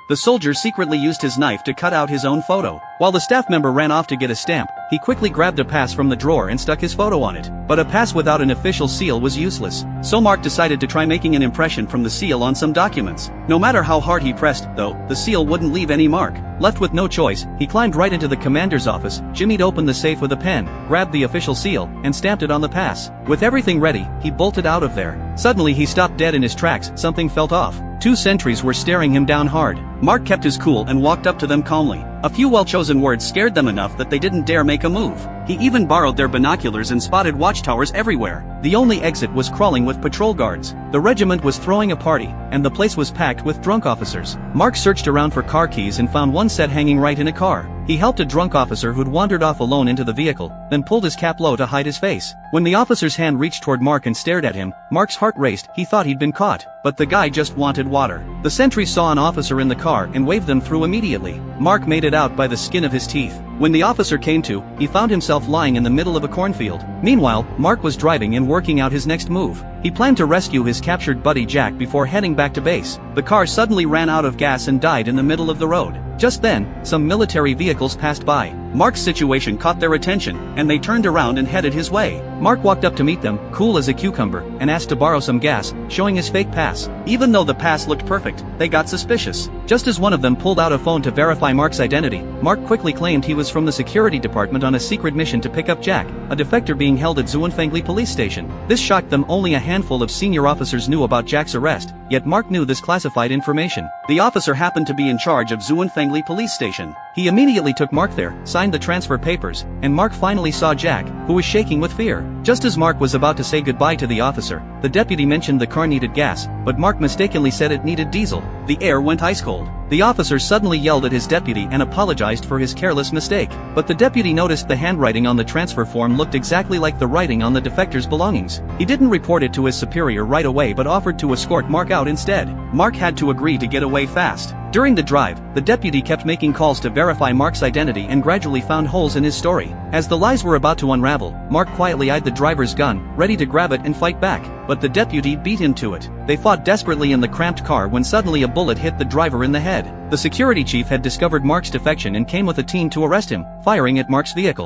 The soldier secretly used his knife to cut out his own photo. While the staff member ran off to get a stamp, he quickly grabbed a pass from the drawer and stuck his photo on it. But a pass without an official seal was useless. So Mark decided to try making an impression from the seal on some documents. No matter how hard he pressed, though, the seal wouldn't leave any mark. Left with no choice, he climbed right into the commander's office, jimmied open the safe with a pen, grabbed the official seal, and stamped it on the pass. With everything ready, he bolted out of there. Suddenly he stopped dead in his tracks. Something felt off. 2 sentries were staring him down hard. Mark kept his cool and walked up to them calmly. A few well-chosen words scared them enough that they didn't dare make a move. He even borrowed their binoculars and spotted watchtowers everywhere. The only exit was crawling with patrol guards. The regiment was throwing a party, and the place was packed with drunk officers. Mark searched around for car keys and found one set hanging right in a car. He helped a drunk officer who'd wandered off alone into the vehicle, then pulled his cap low to hide his face. When the officer's hand reached toward Mark and stared at him, Mark's heart raced. He thought he'd been caught, but the guy just wanted water. The sentry saw an officer in the car and waved them through immediately. Mark made it out by the skin of his teeth. When the officer came to, he found himself lying in the middle of a cornfield. Meanwhile, Mark was driving and working out his next move. He planned to rescue his captured buddy Jack before heading back to base. The car suddenly ran out of gas and died in the middle of the road. Just then, some military vehicles passed by. Mark's situation caught their attention, and they turned around and headed his way. Mark walked up to meet them, cool as a cucumber, and asked to borrow some gas, showing his fake pass. Even though the pass looked perfect, they got suspicious. Just as one of them pulled out a phone to verify Mark's identity, Mark quickly claimed he was from the security department on a secret mission to pick up Jack, a defector being held at Zuanfangli police station. This shocked them. Only a handful of senior officers knew about Jack's arrest, yet Mark knew this classified information. The officer happened to be in charge of Zuanfangli police station. He immediately took Mark there, signed the transfer papers, and Mark finally saw Jack, who was shaking with fear. Just as Mark was about to say goodbye to the officer, the deputy mentioned the car needed gas, but Mark mistakenly said it needed diesel. The air went ice cold. The officer suddenly yelled at his deputy and apologized for his careless mistake. But the deputy noticed the handwriting on the transfer form looked exactly like the writing on the defector's belongings. He didn't report it to his superior right away but offered to escort Mark out instead. Mark had to agree to get away fast. During the drive, the deputy kept making calls to verify Mark's identity and gradually found holes in his story. As the lies were about to unravel, Mark quietly eyed the driver's gun, ready to grab it and fight back. But the deputy beat him to it. They fought desperately in the cramped car when suddenly a bullet hit the driver in the head. The security chief had discovered Mark's defection and came with a team to arrest him, firing at Mark's vehicle.